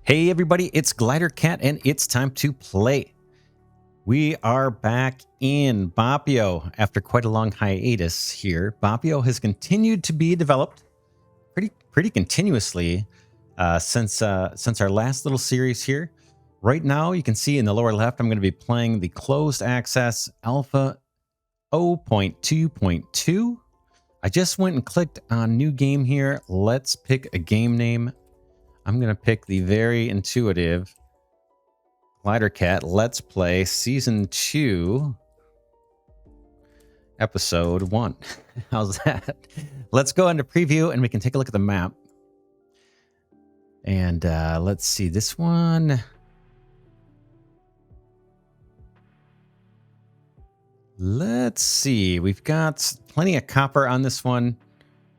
Hey everybody, it's Glidercat and it's time to play. We are back in Boppio after quite a long hiatus here. Boppio has continued to be developed pretty continuously since our last little series here. Right now, you can see in the lower left, I'm going to be playing the closed access alpha 0.2.2. I just went and clicked on new game here. Let's pick a game name. I'm going to pick the very intuitive Glidercat Let's Play Season 2, Episode 1. How's that? Let's go into preview and we can take a look at the map. And let's see this one. Let's see. We've got plenty of copper on this one.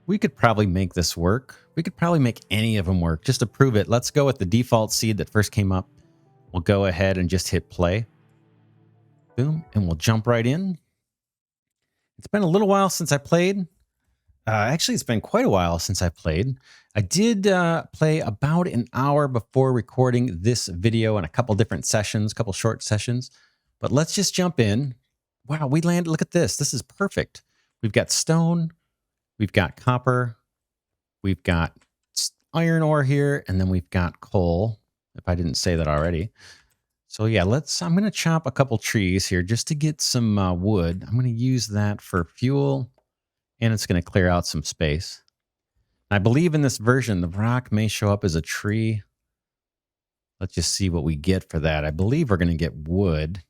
We could probably make this work. We could probably make any of them work. Just to prove it, let's go with the default seed that first came up. We'll go ahead and just hit play. Boom. And we'll jump right in. It's been a little while since I played. Actually, it's been quite a while since I played. I did play about an hour before recording this video in a couple different sessions, a couple short sessions. But let's just jump in. Wow, we landed. Look at this. This is perfect. We've got stone. We've got copper. We've got iron ore here. And then we've got coal, if I didn't say that already. So yeah, I'm going to chop a couple trees here just to get some wood. I'm going to use that for fuel, and it's going to clear out some space. I believe in this version, the rock may show up as a tree. Let's just see what we get for that. I believe we're going to get wood.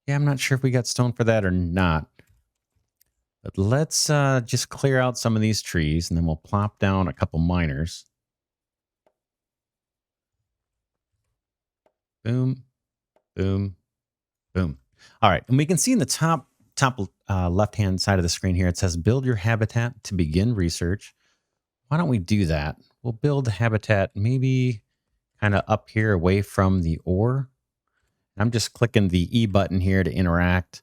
Yeah, I'm not sure if we got stone for that or not. But let's just clear out some of these trees, and then we'll plop down a couple miners. Boom, boom, boom. All right, and we can see in the top left-hand side of the screen here, it says build your habitat to begin research. Why don't we do that? We'll build the habitat maybe kind of up here away from the ore. I'm just clicking the E button here to interact.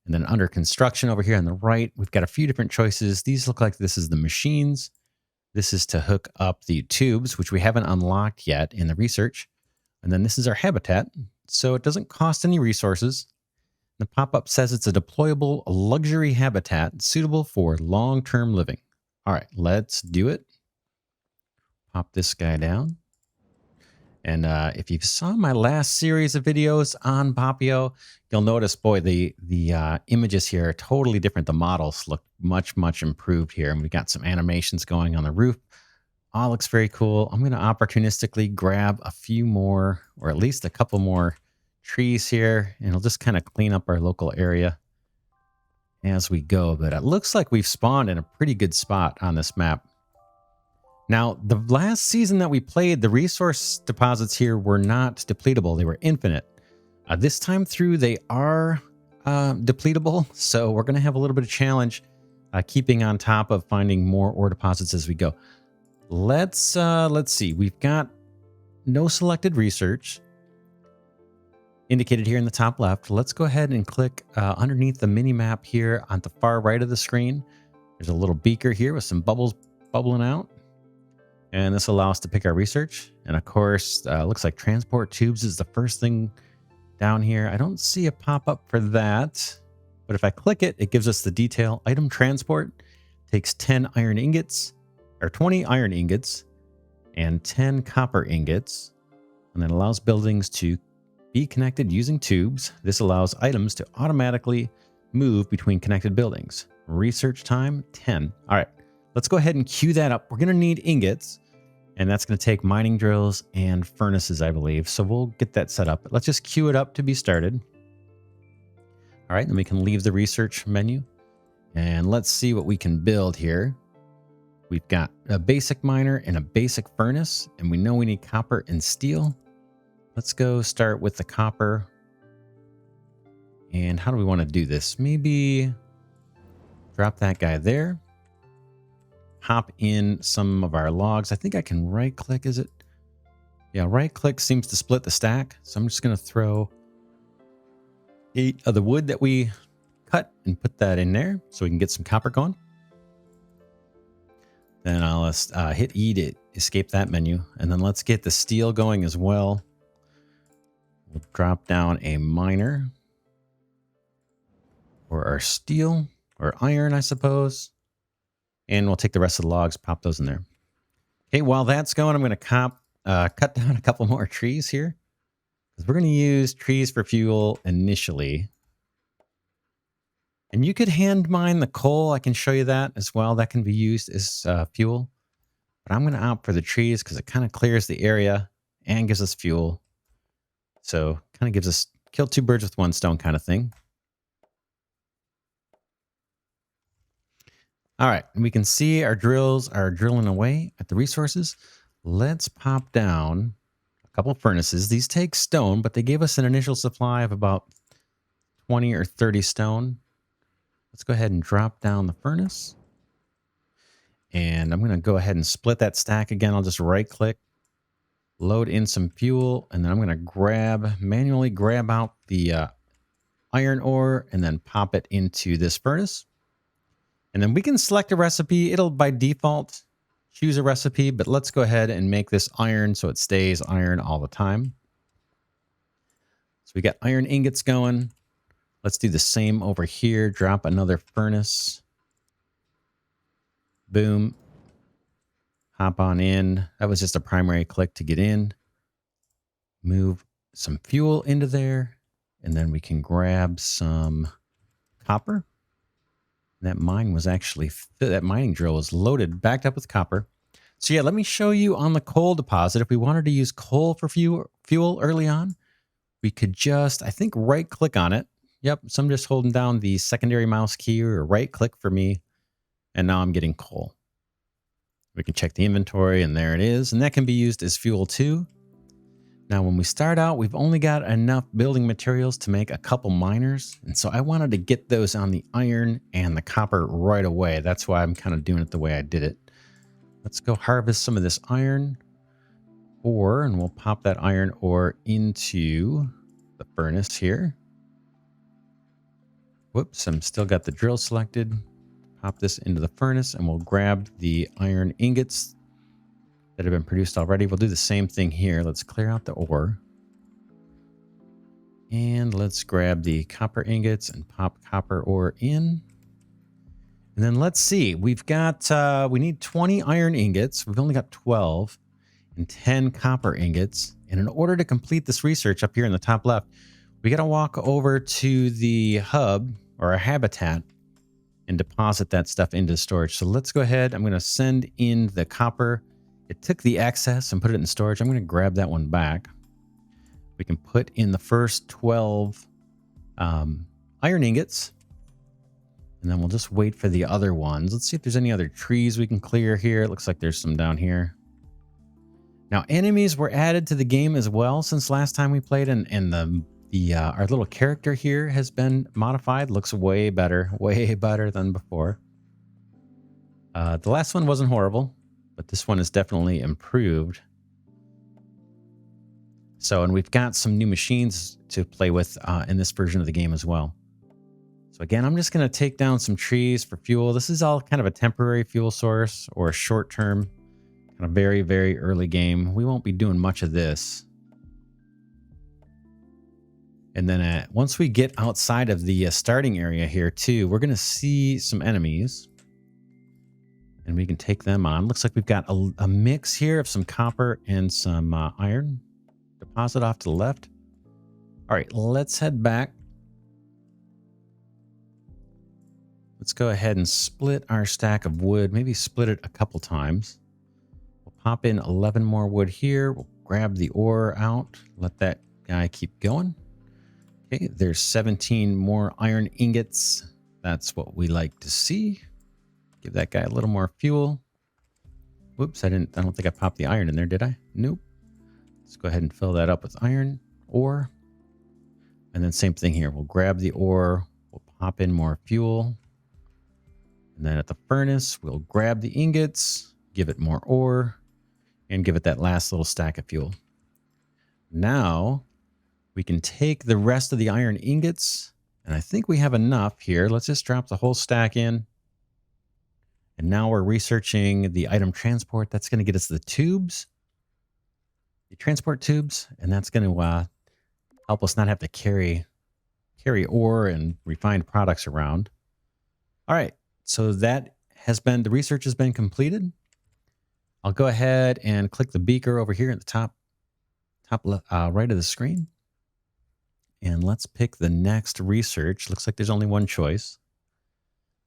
And then under construction over here on the right, we've got a few different choices. These look like this is the machines. This is to hook up the tubes, which we haven't unlocked yet in the research. And then this is our habitat. So it doesn't cost any resources. The pop-up says it's a deployable luxury habitat suitable for long-term living. All right, let's do it. Pop this guy down. And if you saw my last series of videos on Boppio, you'll notice, boy, the images here are totally different. The models look much, much improved here. And we got some animations going on the roof. All looks very cool. I'm going to opportunistically grab a few more, or at least a couple more trees here, and it'll just kind of clean up our local area as we go. But it looks like we've spawned in a pretty good spot on this map. Now, the last season that we played, the resource deposits here were not depletable. They were infinite. This time through, they are depletable, so we're going to have a little bit of challenge keeping on top of finding more ore deposits as we go. Let's see. We've got no selected research indicated here in the top left. Let's go ahead and click underneath the mini map here on the far right of the screen. There's a little beaker here with some bubbles bubbling out. And this allows us to pick our research. And of course, looks like transport tubes is the first thing down here. I don't see a pop-up for that. But if I click it, it gives us the detail. Item transport takes 10 iron ingots, or 20 iron ingots, and 10 copper ingots. And then allows buildings to be connected using tubes. This allows items to automatically move between connected buildings. Research time, 10. All right, let's go ahead and queue that up. We're going to need ingots, and that's going to take mining drills and furnaces, I believe. So we'll get that set up. Let's just queue it up to be started. All right, then we can leave the research menu, and let's see what we can build here. We've got a basic miner and a basic furnace, and we know we need copper and steel. Let's go start with the copper. And how do we want to do this? Maybe drop that guy there. Hop in some of our logs. I think I can right click, is it? Yeah, right click seems to split the stack. So I'm just going to throw 8 of the wood that we cut and put that in there so we can get some copper going. Then I'll hit E to escape that menu. And then let's get the steel going as well. We'll drop down a miner. Or our steel. Or iron, I suppose. And we'll take the rest of the logs, pop those in there. Okay, while that's going, I'm going to cut down a couple more trees here. Because we're going to use trees for fuel initially. And you could hand mine the coal. I can show you that as well. That can be used as fuel. But I'm going to opt for the trees because it kind of clears the area and gives us fuel. So kind of gives us kill two birds with one stone kind of thing. All right. And we can see our drills are drilling away at the resources. Let's pop down a couple of furnaces. These take stone, but they gave us an initial supply of about 20 or 30 stone. Let's go ahead and drop down the furnace. And I'm going to go ahead and split that stack again. I'll just right click, load in some fuel, and then I'm going to manually grab out the iron ore and then pop it into this furnace. And then we can select a recipe. It'll by default choose a recipe, but let's go ahead and make this iron so it stays iron all the time. So we got iron ingots going. Let's do the same over here. Drop another furnace. Boom. Hop on in. That was just a primary click to get in. Move some fuel into there. And then we can grab some copper. That mine was actually, that mining drill was loaded, backed up with copper. So yeah, let me show you on the coal deposit. If we wanted to use coal for fuel early on, we could just, I think, right click on it. Yep, so I'm just holding down the secondary mouse key or right click for me. And now I'm getting coal. We can check the inventory and there it is. And that can be used as fuel too. Now, when we start out, we've only got enough building materials to make a couple miners. And so I wanted to get those on the iron and the copper right away. That's why I'm kind of doing it the way I did it. Let's go harvest some of this iron ore, and we'll pop that iron ore into the furnace here. Whoops, I'm still got the drill selected. Pop this into the furnace, and we'll grab the iron ingots that have been produced already. We'll do the same thing here. Let's clear out the ore. And let's grab the copper ingots and pop copper ore in. And then let's see. We've got, we need 20 iron ingots. We've only got 12 and 10 copper ingots. And in order to complete this research up here in the top left, we got to walk over to the hub or a habitat and deposit that stuff into storage. So let's go ahead. I'm going to send in the copper. It took the excess and put it in storage. I'm going to grab that one back. We can put in the first 12 iron ingots. And then we'll just wait for the other ones. Let's see if there's any other trees we can clear here. It looks like there's some down here. Now, enemies were added to the game as well since last time we played. And our little character here has been modified. Looks way better than before. The last one wasn't horrible, but this one is definitely improved. So, and we've got some new machines to play with in this version of the game as well. So again, I'm just going to take down some trees for fuel. This is all kind of a temporary fuel source or a short-term, kind of very, very early game. We won't be doing much of this. And then once we get outside of the starting area here too, we're going to see some enemies. And we can take them on. Looks like we've got a mix here of some copper and some iron. Deposit off to the left. All right, let's head back. Let's go ahead and split our stack of wood. Maybe split it a couple times. We'll pop in 11 more wood here. We'll grab the ore out. Let that guy keep going. Okay, there's 17 more iron ingots. That's what we like to see. Give that guy a little more fuel. Whoops, I don't think I popped the iron in there, did I? Nope. Let's go ahead and fill that up with iron ore. And then same thing here. We'll grab the ore. We'll pop in more fuel. And then at the furnace, we'll grab the ingots, give it more ore, and give it that last little stack of fuel. Now, we can take the rest of the iron ingots, and I think we have enough here. Let's just drop the whole stack in. And now we're researching the item transport. That's going to get us the tubes, the transport tubes, and that's going to help us not have to carry ore and refined products around. All right, so that has been, the research has been completed. I'll go ahead and click the beaker over here at the top right of the screen. And let's pick the next research. Looks like there's only one choice.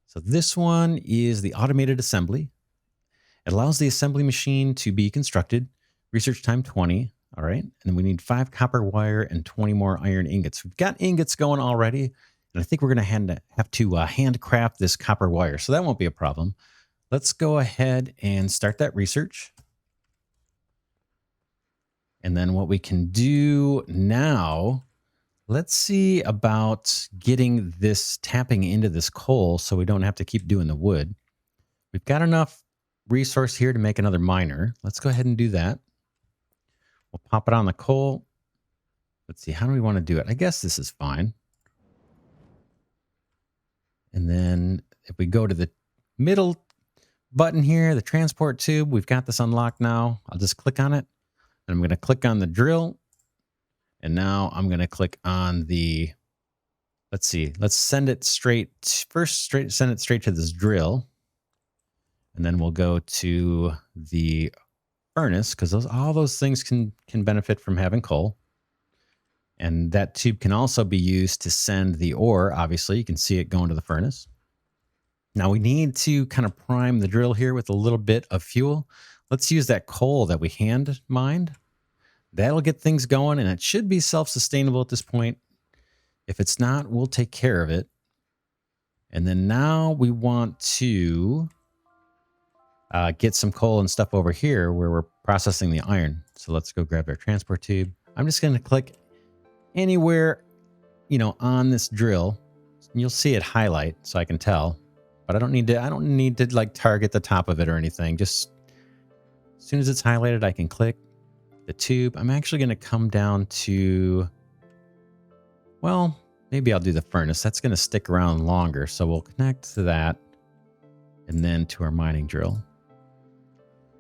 So this one is the automated assembly. It allows the assembly machine to be constructed. Research time 20. All right. And then we need 5 copper wire and 20 more iron ingots. We've got ingots going already. And I think we're going to have to handcraft this copper wire. So that won't be a problem. Let's go ahead and start that research. And then what we can do now, let's see about getting this, tapping into this coal so we don't have to keep doing the wood. We've got enough resource here to make another miner. Let's go ahead and do that. We'll pop it on the coal. Let's see, how do we want to do it? I guess this is fine. And then if we go to the middle button here, the transport tube, we've got this unlocked now. I'll just click on it. And I'm going to click on the drill. And now I'm going to click on the, let's see, let's send it straight, send it straight to this drill. And then we'll go to the furnace because all those things can benefit from having coal. And that tube can also be used to send the ore. Obviously, you can see it going to the furnace. Now we need to kind of prime the drill here with a little bit of fuel. Let's use that coal that we hand mined. That'll get things going, and it should be self-sustainable at this point. If it's not, we'll take care of it. And then now we want to get some coal and stuff over here where we're processing the iron. So let's go grab our transport tube. I'm just going to click anywhere, on this drill. You'll see it highlight so I can tell, but I don't need to like target the top of it or anything. Just as soon as it's highlighted, I can click the tube. I'm actually going to come down to, well, maybe I'll do the furnace. That's going to stick around longer. So we'll connect to that and then to our mining drill.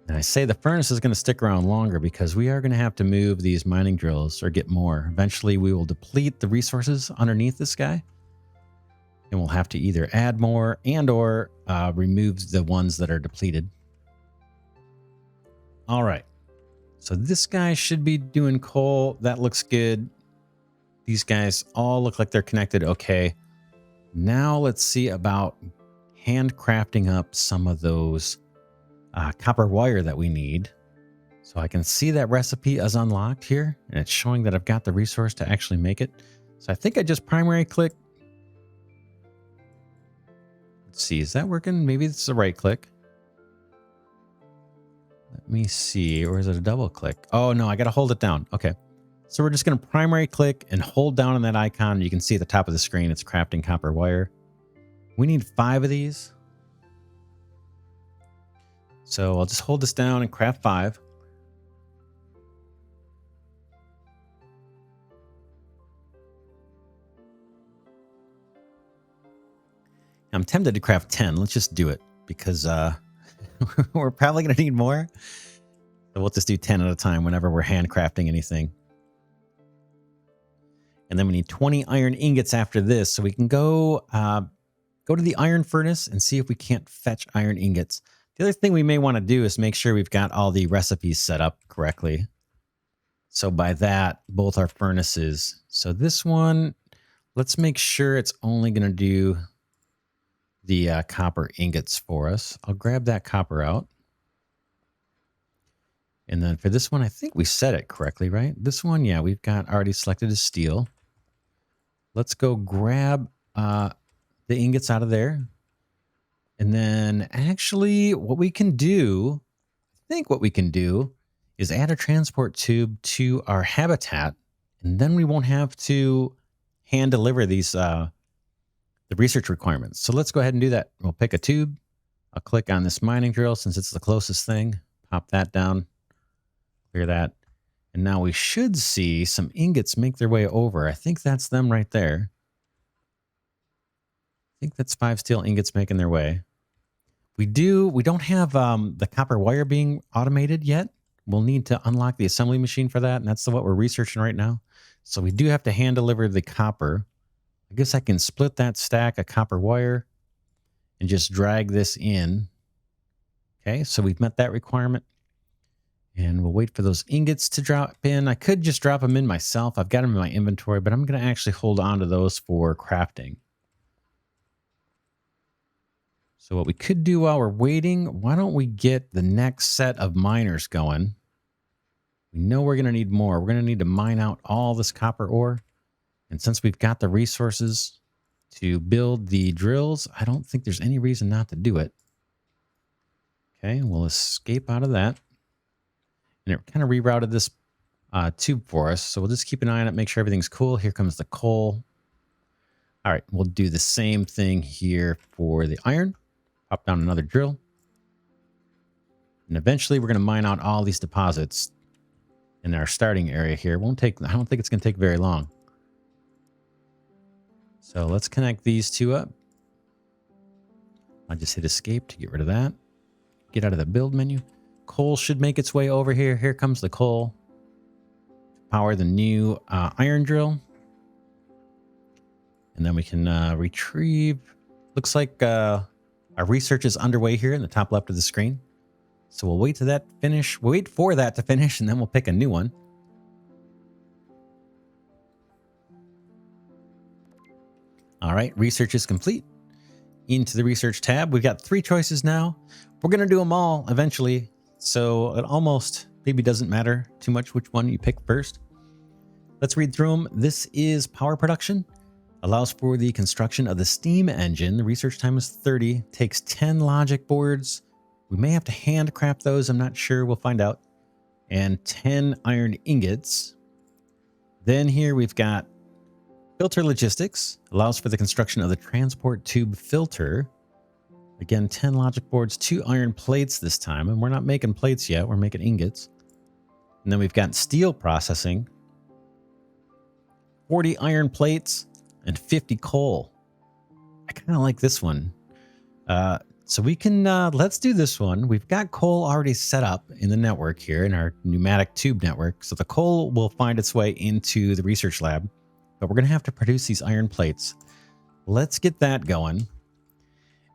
And I say the furnace is going to stick around longer because we are going to have to move these mining drills or get more. Eventually, we will deplete the resources underneath this guy. And we'll have to either add more and or remove the ones that are depleted. All right. So this guy should be doing coal. That looks good. These guys all look like they're connected. Okay. Now let's see about handcrafting up some of those copper wire that we need. So I can see that recipe is unlocked here, and it's showing that I've got the resource to actually make it. So I think I just primary click. Let's see, is that working? Maybe it's a right click. Let me see, or is it a double click? Oh no, I got to hold it down. Okay. So we're just going to primary click and hold down on that icon. You can see at the top of the screen, it's crafting copper wire. We need 5 of these. So I'll just hold this down and craft 5. I'm tempted to craft 10. Let's just do it because we're probably going to need more. So we'll just do 10 at a time whenever we're handcrafting anything. And then we need 20 iron ingots after this. So we can go to the iron furnace and see if we can't fetch iron ingots. The other thing we may want to do is make sure we've got all the recipes set up correctly. So by that, both our furnaces. So this one, let's make sure it's only going to do the copper ingots for us. I'll grab that copper out. And then for this one, I think we set it correctly, right? This one, yeah, we've got already selected as steel. Let's go grab the ingots out of there. And then actually what we can do, I think what we can do is add a transport tube to our habitat. And then we won't have to hand deliver these, the research requirements. So let's go ahead and do that. We'll pick a tube. I'll click on this mining drill since it's the closest thing. Pop that down, clear that. And now we should see some ingots make their way over. I think that's them right there. I think that's 5 steel ingots making their way. We don't have the copper wire being automated yet. We'll need to unlock the assembly machine for that, and that's what we're researching right now. So we do have to hand deliver the copper. I guess I can split that stack of copper wire and just drag this in. Okay, so we've met that requirement. And we'll wait for those ingots to drop in. I could just drop them in myself. I've got them in my inventory, but I'm going to actually hold on to those for crafting. So what we could do while we're waiting, why don't we get the next set of miners going? We know we're going to need more. We're going to need to mine out all this copper ore. And since we've got the resources to build the drills, I don't think there's any reason not to do it. Okay, we'll escape out of that. And it kind of rerouted this tube for us. So we'll just keep an eye on it, make sure everything's cool. Here comes the coal. All right, we'll do the same thing here for the iron. Pop down another drill. And eventually we're going to mine out all these deposits in our starting area here. I don't think it's going to take very long. So let's connect these two up. I just hit escape to get rid of that. Get out of the build menu. Coal should make its way over here. Here comes the coal. Power the new iron drill. And then we can retrieve. Looks like our research is underway here in the top left of the screen. So we'll wait to that finish. We'll wait for that to finish, and then we'll pick a new one. All right, research is complete. Into the research tab. We've got 3 choices now. We're going to do them all eventually. So it almost maybe doesn't matter too much which one you pick first. Let's read through them. This is power production. Allows for the construction of the steam engine. The research time is 30. Takes 10 logic boards. We may have to handcraft those. I'm not sure. We'll find out. And 10 iron ingots. Then here we've got filter logistics. Allows for the construction of the transport tube filter. Again, 10 logic boards, 2 iron plates this time. And we're not making plates yet. We're making ingots. And then we've got steel processing. 40 iron plates and 50 coal. I kind of like this one. So we can, let's do this one. We've got coal already set up in the network here in our pneumatic tube network. So the coal will find its way into the research lab, but we're going to have to produce these iron plates. Let's get that going.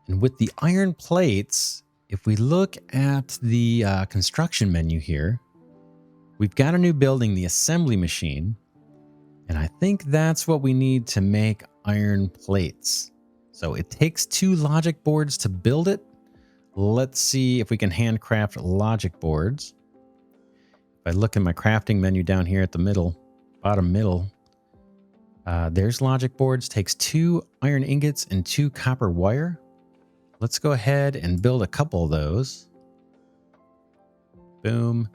And with the iron plates, if we look at the construction menu here, we've got a new building, the assembly machine. And I think that's what we need to make iron plates. So it takes 2 logic boards to build it. Let's see if we can handcraft logic boards. If I look in my crafting menu down here at the middle, bottom middle, there's logic boards. Takes 2 iron ingots and 2 copper wire. Let's go ahead and build a couple of those. Boom.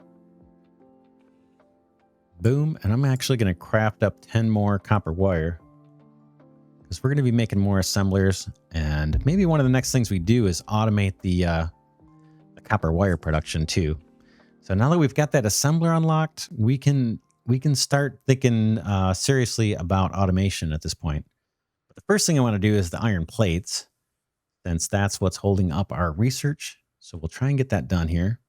Boom. And I'm actually going to craft up 10 more copper wire, because we're going to be making more assemblers. And maybe one of the next things we do is automate the copper wire production too. So now that we've got that assembler unlocked, we can start thinking seriously about automation at this point. But the first thing I want to do is the iron plates, since that's what's holding up our research. So we'll try and get that done here.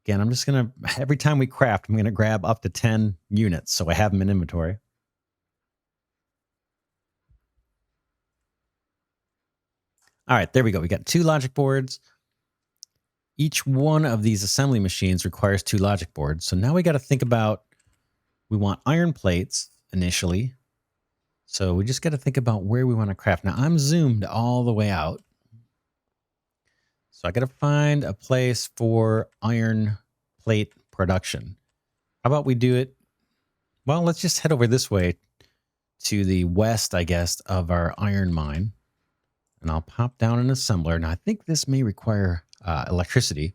Again, I'm just going to, every time we craft, I'm going to grab up to 10 units so I have them in inventory. All right, there we go. We got 2 logic boards. Each one of these assembly machines requires 2 logic boards. So now we got to think about, we want iron plates initially. So we just got to think about where we want to craft. Now I'm zoomed all the way out. So I got to find a place for iron plate production. How about we do it? Well, let's just head over this way to the west, I guess, of our iron mine. And I'll pop down an assembler. Now, I think this may require electricity.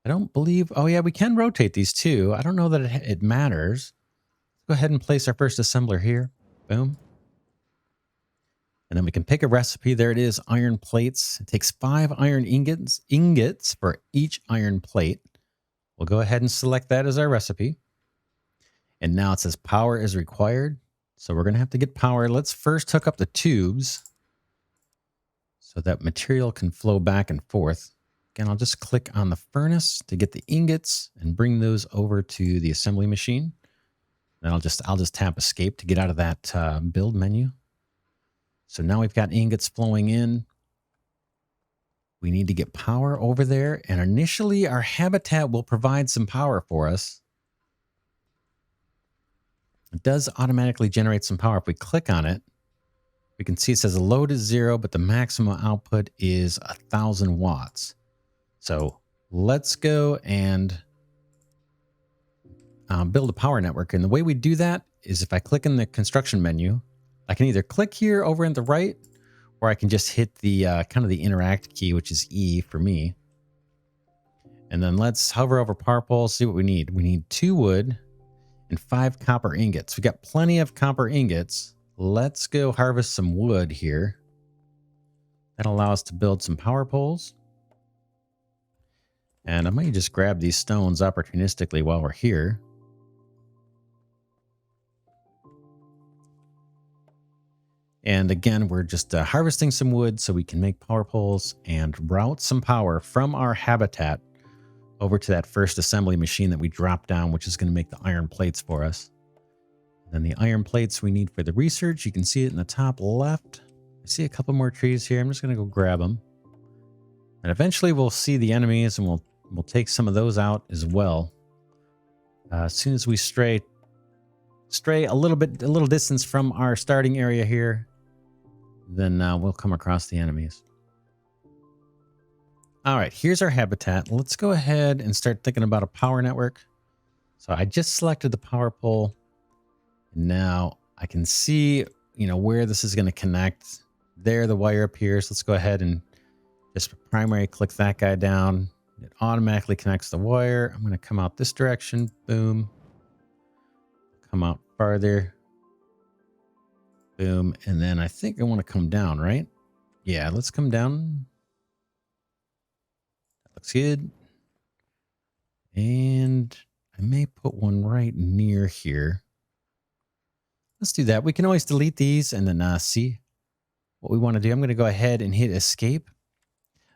I don't believe... Oh, yeah, we can rotate these too. I don't know that it matters. Let's go ahead and place our first assembler here. Boom. And then we can pick a recipe. There it is, iron plates. It takes 5 iron ingots for each iron plate. We'll go ahead and select that as our recipe. And now it says power is required. So we're going to have to get power. Let's first hook up the tubes. so that material can flow back and forth. Again, I'll just click on the furnace to get the ingots and bring those over to the assembly machine. Then I'll just tap escape to get out of that build menu. So now we've got ingots flowing in. We need to get power over there. And initially, our habitat will provide some power for us. It does automatically generate some power. If we click on it, we can see it says the load is 0, but the maximum output is 1,000 watts. So let's go and build a power network. And the way we do that is if I click in the construction menu, I can either click here over in the right, or I can just hit the kind of the interact key, which is E for me. And then let's hover over power poles, see what we need. We need 2 wood and 5 copper ingots. We got plenty of copper ingots. Let's go harvest some wood here. That'll allow us to build some power poles. And I might just grab these stones opportunistically while we're here. And again, we're just harvesting some wood so we can make power poles and route some power from our habitat over to that first assembly machine that we dropped down, which is going to make the iron plates for us. And then the iron plates we need for the research, you can see it in the top left. I see a couple more trees here. I'm just going to go grab them. And eventually we'll see the enemies and we'll take some of those out as well. As soon as we stray a little distance from our starting area here, then we'll come across the enemies. All right, here's our habitat. Let's go ahead and start thinking about a power network. So I just selected the power pole. Now I can see, where this is going to connect. There, the wire appears. Let's go ahead and just primary click that guy down. It automatically connects the wire. I'm going to come out this direction. Boom. Come out farther. Boom. And then I think I want to come down, right? Yeah, let's come down. That looks good. And I may put one right near here. Let's do that. We can always delete these and then see what we want to do. I'm going to go ahead and hit escape.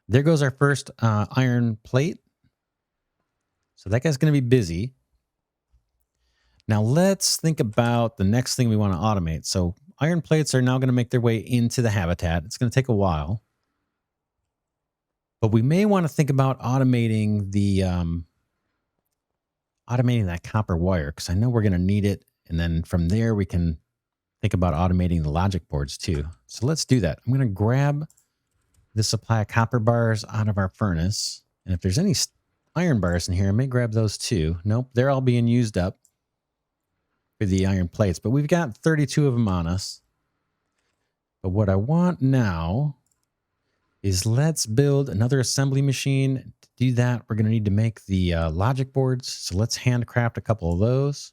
There goes our first iron plate. So that guy's going to be busy. Now let's think about the next thing we want to automate. So iron plates are now going to make their way into the habitat. It's going to take a while. But we may want to think about automating the automating that copper wire, because I know we're going to need it. And then from there, we can think about automating the logic boards too. So let's do that. I'm going to grab the supply of copper bars out of our furnace. And if there's any iron bars in here, I may grab those too. Nope, they're all being used up for the iron plates. But we've got 32 of them on us. But what I want now is let's build another assembly machine. To do that, we're going to need to make the logic boards. So let's handcraft a couple of those.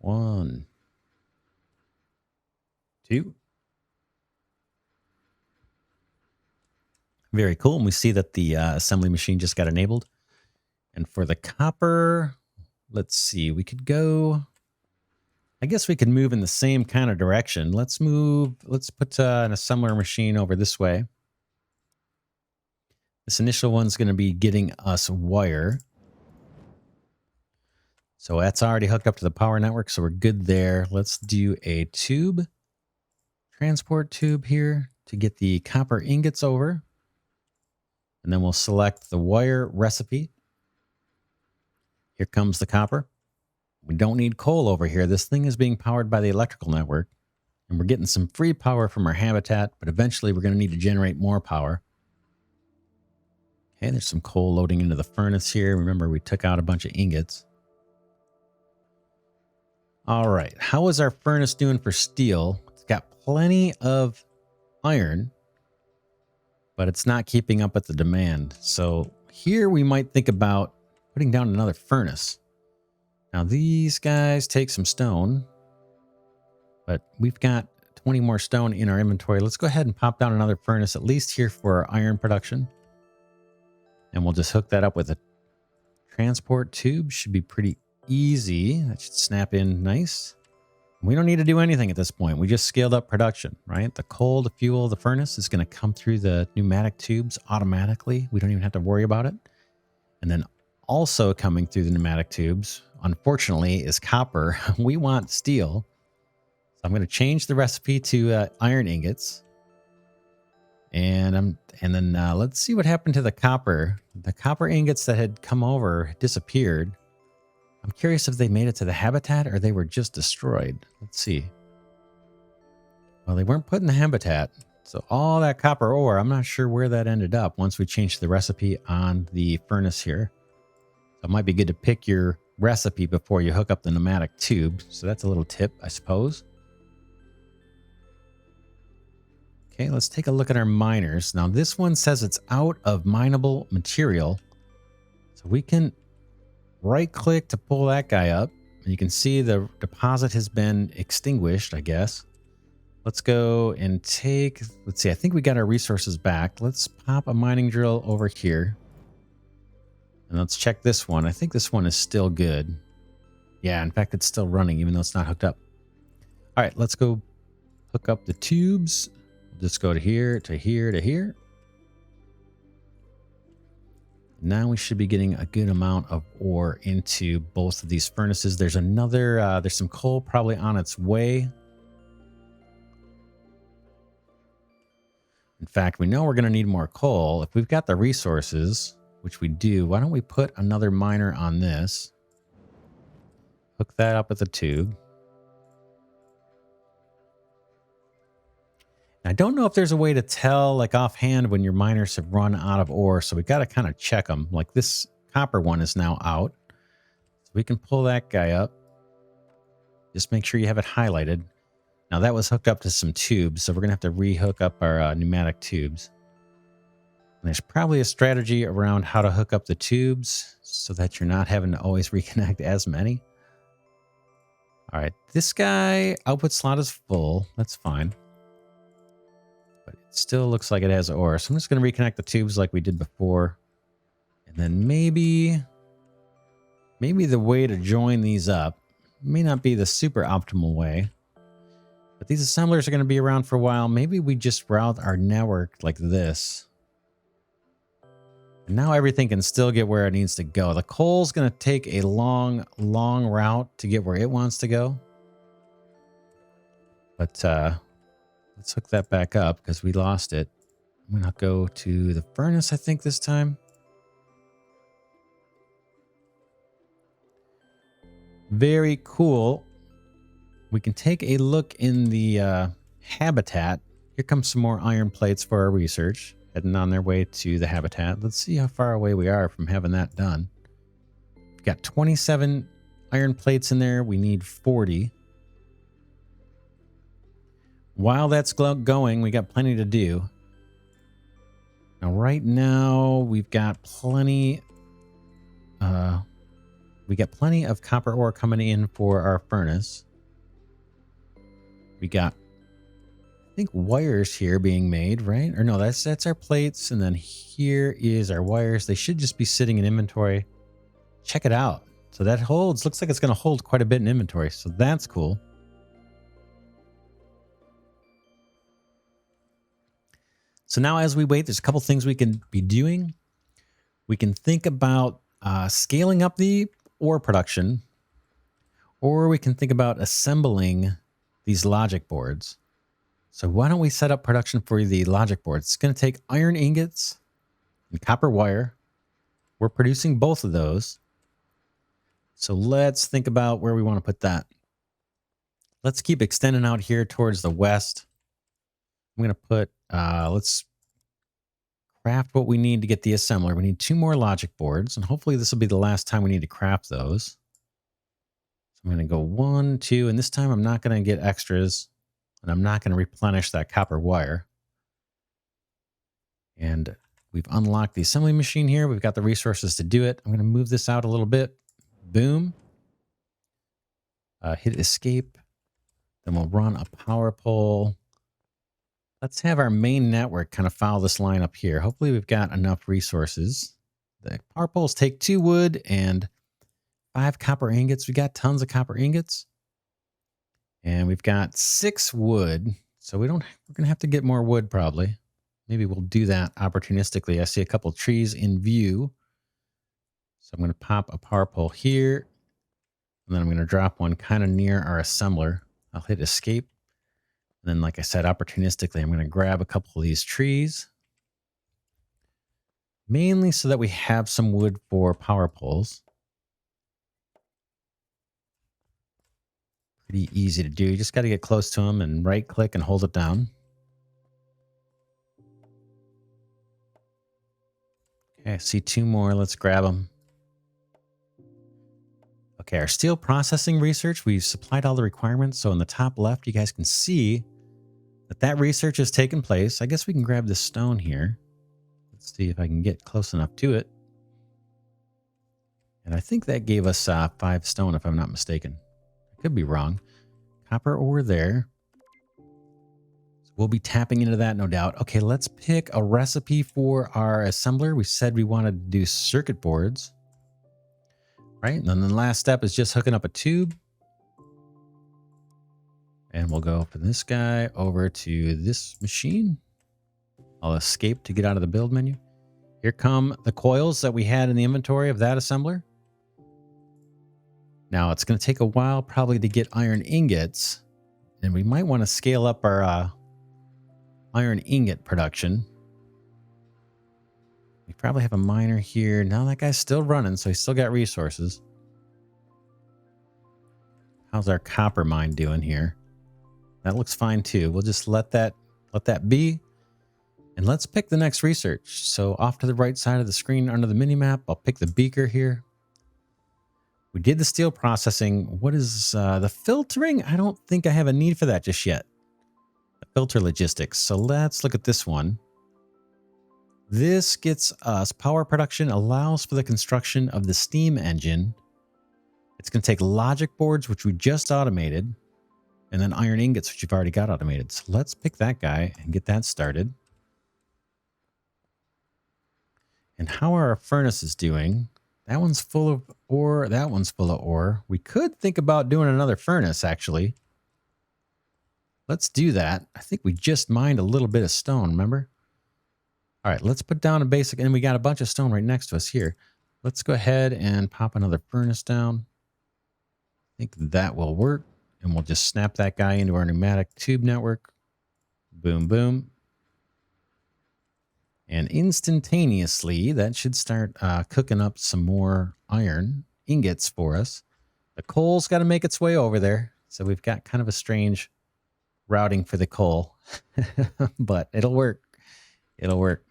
1, 2. Very cool. And we see that the assembly machine just got enabled. And for the copper, let's see, we could go, I guess we could move in the same kind of direction. Let's put an assembler machine over this way. This initial one's going to be getting us wire. So that's already hooked up to the power network, so we're good there. Let's do a tube, transport tube here to get the copper ingots over. And then we'll select the wire recipe. Here comes the copper. We don't need coal over here. This thing is being powered by the electrical network. And we're getting some free power from our habitat, but eventually we're going to need to generate more power. Okay, there's some coal loading into the furnace here. Remember, we took out a bunch of ingots. All right, how is our furnace doing for steel? It's got plenty of iron, but it's not keeping up with the demand. So here we might think about putting down another furnace. Now these guys take some stone, but we've got 20 more stone in our inventory. Let's go ahead and pop down another furnace, at least here for our iron production. And we'll just hook that up with a transport tube. Should be pretty easy. That should snap in nice. We don't need to do anything at this point. We just scaled up production, right? The coal, the fuel, the furnace is going to come through the pneumatic tubes automatically. We don't even have to worry about it. And then also coming through the pneumatic tubes, unfortunately, is copper. We want steel. So I'm going to change the recipe to iron ingots. And then let's see what happened to the copper. The copper ingots that had come over disappeared. I'm curious if they made it to the habitat or they were just destroyed. Let's see. Well, they weren't put in the habitat. So all that copper ore, I'm not sure where that ended up once we changed the recipe on the furnace here. So it might be good to pick your recipe before you hook up the pneumatic tube. So that's a little tip, I suppose. Okay, let's take a look at our miners. Now this one says it's out of mineable material. So we can right click to pull that guy up. And you can see the deposit has been extinguished, I guess. Let's go and take, let's see, I think we got our resources back. Let's pop a mining drill over here. And let's check this one. I think this one is still good. Yeah, in fact, it's still running even though it's not hooked up. All right, let's go hook up the tubes. Just go to here, to here, to here. Now we should be getting a good amount of ore into both of these furnaces. There's another, there's some coal probably on its way. In fact, we know we're going to need more coal. If we've got the resources, which we do, why don't we put another miner on this? Hook that up with the tube. I don't know if there's a way to tell like offhand when your miners have run out of ore. So we got to kind of check them. Like this copper one is now out. So we can pull that guy up. Just make sure you have it highlighted. Now that was hooked up to some tubes. So we're going to have to re-hook up our pneumatic tubes. And there's probably a strategy around how to hook up the tubes so that you're not having to always reconnect as many. All right. This guy output slot is full. That's fine. But it still looks like it has ore. So I'm just going to reconnect the tubes like we did before. And then maybe the way to join these up may not be the super optimal way. But these assemblers are going to be around for a while. Maybe we just route our network like this. And now everything can still get where it needs to go. The coal's going to take a long route to get where it wants to go. But let's hook that back up because we lost it. I'm going to go to the furnace, I think, this time. Very cool. We can take a look in the habitat. Here comes some more iron plates for our research. Heading on their way to the habitat. Let's see how far away we are from having that done. We've got 27 iron plates in there. We need 40. While that's going, we got plenty to do. Now, right now, we've got plenty. We got plenty of copper ore coming in for our furnace. We got, I think, wires here being made, right? Or no, that's our plates, and then here is our wires. They should just be sitting in inventory. Check it out. So that holds. Looks like it's going to hold quite a bit in inventory. So that's cool. So now as we wait, there's a couple things we can be doing. We can think about scaling up the ore production, or we can think about assembling these logic boards. So why don't we set up production for the logic boards? It's going to take iron ingots and copper wire. We're producing both of those. So let's think about where we want to put that. Let's keep extending out here towards the west. I'm going to put, let's craft what we need to get the assembler. We need 2 more logic boards, and hopefully this will be the last time we need to craft those. So I'm going to go 1, 2, and this time I'm not going to get extras, and I'm not going to replenish that copper wire. And we've unlocked the assembly machine here. We've got the resources to do it. I'm going to move this out a little bit. Boom. Hit escape. Then we'll run a power pole. Let's have our main network kind of follow this line up here. Hopefully we've got enough resources. The power poles take 2 wood and 5 copper ingots. We got tons of copper ingots. And we've got 6 wood. So we're going to have to get more wood probably. Maybe we'll do that opportunistically. I see a couple trees in view. So I'm going to pop a power pole here. And then I'm going to drop one kind of near our assembler. I'll hit escape. And then, like I said, opportunistically, I'm going to grab a couple of these trees. Mainly so that we have some wood for power poles. Pretty easy to do. You just got to get close to them and right click and hold it down. Okay, I see 2 more. Let's grab them. Okay, our steel processing research, we've supplied all the requirements. So in the top left, you guys can see that research has taken place. I guess we can grab this stone here. Let's see if I can get close enough to it. And I think that gave us 5 stone, if I'm not mistaken. I could be wrong. Copper ore there. So we'll be tapping into that, no doubt. Okay, let's pick a recipe for our assembler. We said we wanted to do circuit boards. Right, and then the last step is just hooking up a tube. And we'll go from this guy over to this machine. I'll escape to get out of the build menu. Here come the coils that we had in the inventory of that assembler. Now, it's going to take a while probably to get iron ingots. And we might want to scale up our iron ingot production. We probably have a miner here. Now that guy's still running, so he's still got resources. How's our copper mine doing here? That looks fine too. We'll just let that be. And let's pick the next research. So off to the right side of the screen under the mini-map, I'll pick the beaker here. We did the steel processing. What is the filtering? I don't think I have a need for that just yet. The filter logistics. So let's look at this one. This gets us power production, allows for the construction of the steam engine. It's going to take logic boards, which we just automated, and then iron ingots, which you've already got automated. So let's pick that guy and get that started. And how are our furnaces doing? That one's full of ore. That one's full of ore. We could think about doing another furnace, actually. Let's do that. I think we just mined a little bit of stone, remember? All right, let's put down a basic, and we got a bunch of stone right next to us here. Let's go ahead and pop another furnace down. I think that will work. And we'll just snap that guy into our pneumatic tube network. Boom, boom. And instantaneously, that should start cooking up some more iron ingots for us. The coal's got to make its way over there. So we've got kind of a strange routing for the coal. But it'll work. It'll work.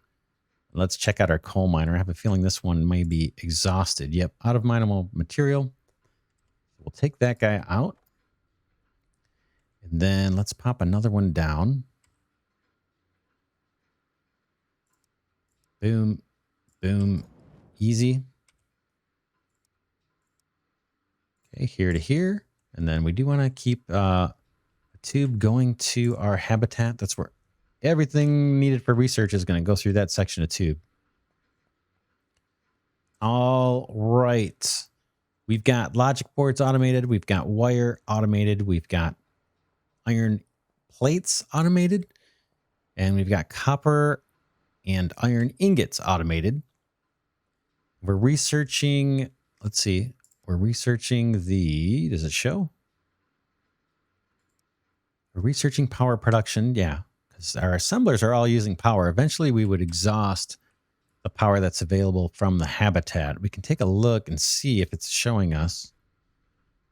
Let's check out our coal miner. I have a feeling this one may be exhausted. Yep, out of mineable material. We'll take that guy out. And then let's pop another one down. Boom, boom, easy. Okay, here to here. And then we do want to keep a tube going to our habitat. That's where everything needed for research is going to go through that section of tube. All right. We've got logic boards automated. We've got wire automated. We've got iron plates automated. And we've got copper and iron ingots automated. We're researching, let's see. We're researching the, does it show? We're researching power production. Yeah, because our assemblers are all using power. Eventually, we would exhaust the power that's available from the habitat. We can take a look and see if it's showing us.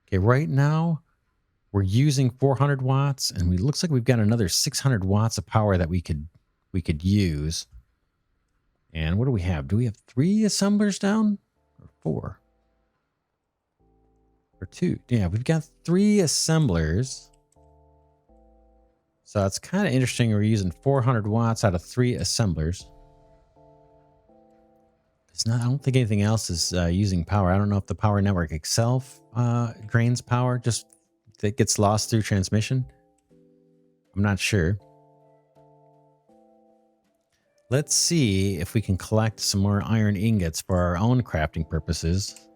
Okay, right now, we're using 400 watts, and it looks like we've got another 600 watts of power that we could use. And what do we have? Do we have 3 assemblers down? Or 4? Or 2? Yeah, we've got 3 assemblers. So it's kind of interesting. We're using 400 watts out of 3 assemblers. It's not, I don't think anything else is using power. I don't know if the power network itself drains power, just that gets lost through transmission. I'm not sure. Let's see if we can collect some more iron ingots for our own crafting purposes.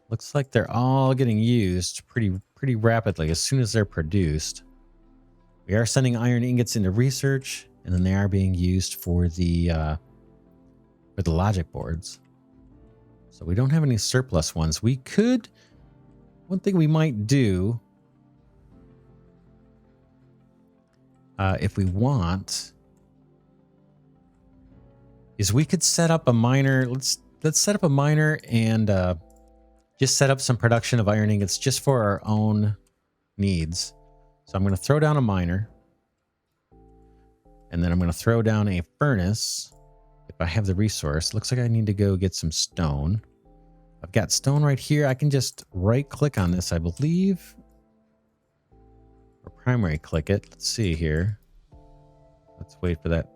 Looks like they're all getting used pretty rapidly as soon as they're produced. We are sending iron ingots into research, and then they are being used for the logic boards. So we don't have any surplus ones. We could, one thing we might do, if we want, is we could set up a miner. Let's set up a miner and just set up some production of iron ingots just for our own needs. So I'm going to throw down a miner, and then I'm going to throw down a furnace if I have the resource. Looks like I need to go get some stone. I've got stone right here. I can just right click on this, I believe, or primary click it. Let's see here. Let's wait for that.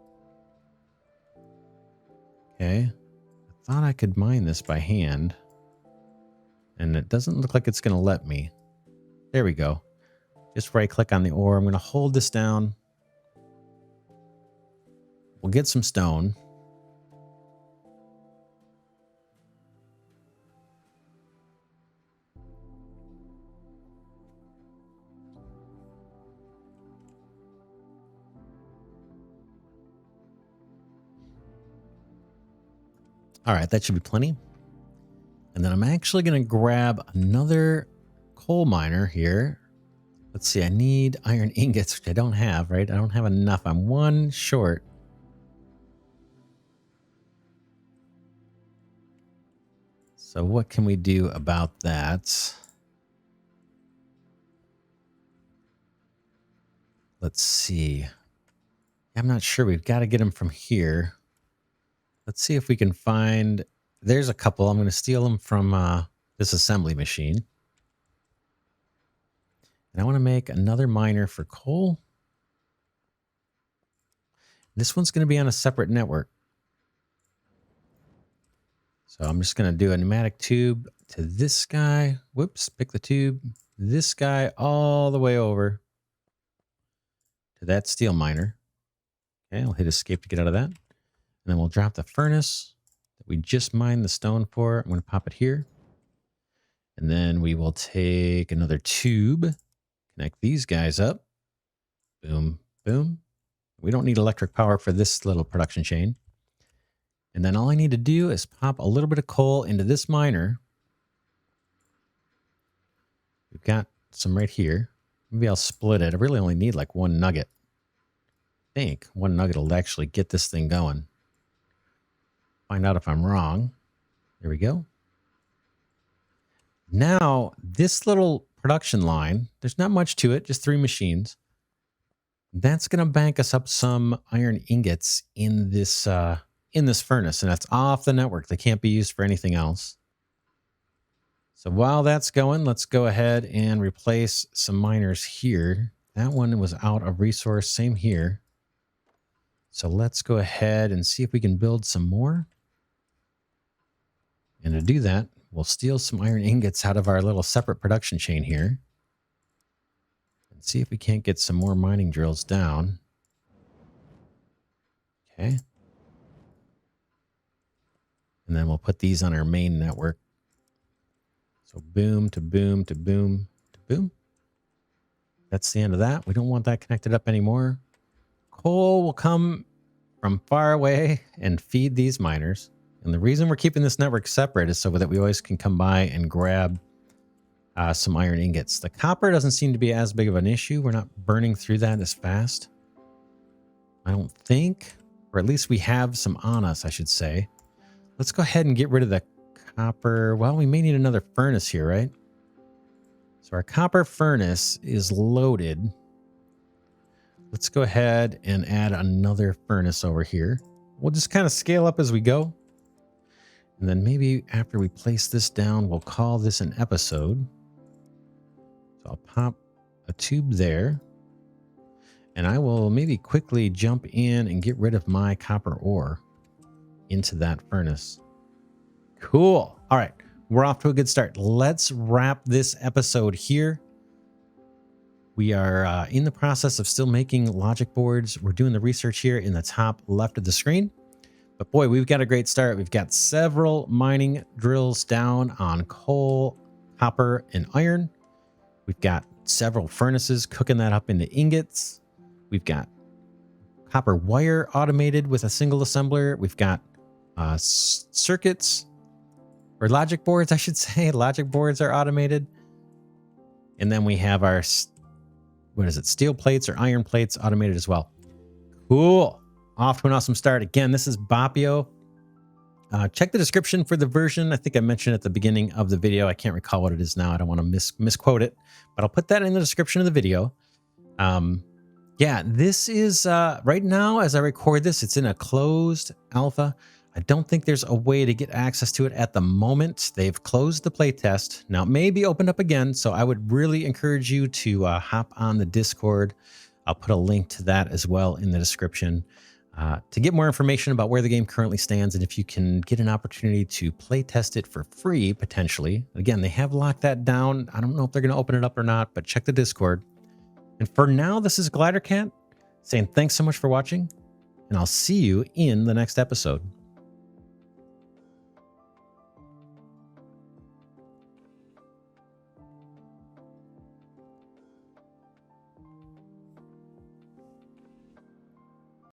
Okay. I thought I could mine this by hand, and it doesn't look like it's going to let me. There we go. Just right click on the ore. I'm going to hold this down. We'll get some stone. All right, that should be plenty. And then I'm actually going to grab another coal miner here. Let's see, I need iron ingots, which I don't have, right? I don't have enough. I'm one short. So what can we do about that? Let's see. I'm not sure. We've got to get them from here. Let's see if we can find... There's a couple. I'm going to steal them from this assembly machine. And I want to make another miner for coal. This one's going to be on a separate network. So I'm just going to do a pneumatic tube to this guy. Whoops, pick the tube. This guy all the way over to that steel miner. Okay, I'll hit escape to get out of that. And then we'll drop the furnace that we just mined the stone for. I'm going to pop it here. And then we will take another tube, connect these guys up. Boom, boom. We don't need electric power for this little production chain. And then all I need to do is pop a little bit of coal into this miner. We've got some right here. Maybe I'll split it. I really only need like one nugget. I think one nugget will actually get this thing going. Find out if I'm wrong. There we go. Now, this little production line, there's not much to it, just 3 machines. That's going to bank us up some iron ingots in this furnace, and that's off the network. They can't be used for anything else. So while that's going, let's go ahead and replace some miners here. That one was out of resource, same here. So let's go ahead and see if we can build some more. And to do that, we'll steal some iron ingots out of our little separate production chain here. And see if we can't get some more mining drills down. Okay. And then we'll put these on our main network. So boom to boom to boom to boom. That's the end of that. We don't want that connected up anymore. Coal will come from far away and feed these miners. And the reason we're keeping this network separate is so that we always can come by and grab some iron ingots. The copper doesn't seem to be as big of an issue. We're not burning through that as fast, I don't think. Or at least we have some on us, I should say. Let's go ahead and get rid of the copper. Well, we may need another furnace here, right? So our copper furnace is loaded. Let's go ahead and add another furnace over here. We'll just kind of scale up as we go. And then maybe after we place this down, we'll call this an episode. So I'll pop a tube there. And I will maybe quickly jump in and get rid of my copper ore into that furnace. Cool. All right. We're off to a good start. Let's wrap this episode here. We are in the process of still making logic boards. We're doing the research here in the top left of the screen. But boy, we've got a great start. We've got several mining drills down on coal, copper, and iron. We've got several furnaces cooking that up into ingots. We've got copper wire automated with a single assembler. We've got circuits, or logic boards, I should say. Logic boards are automated. And then we have our, what is it, steel plates or iron plates automated as well. Cool. Off to an awesome start. Again, this is Boppio. Check the description for the version. I think I mentioned at the beginning of the video. I can't recall what it is now. I don't want to misquote it, but I'll put that in the description of the video. Yeah, this is right now as I record this, it's in a closed alpha. I don't think there's a way to get access to it at the moment. They've closed the playtest. Now, it may be opened up again, so I would really encourage you to hop on the Discord. I'll put a link to that as well in the description to get more information about where the game currently stands and if you can get an opportunity to play test it for free, potentially. Again, they have locked that down. I don't know if they're going to open it up or not, but check the Discord. And for now, this is Glidercat saying thanks so much for watching, and I'll see you in the next episode.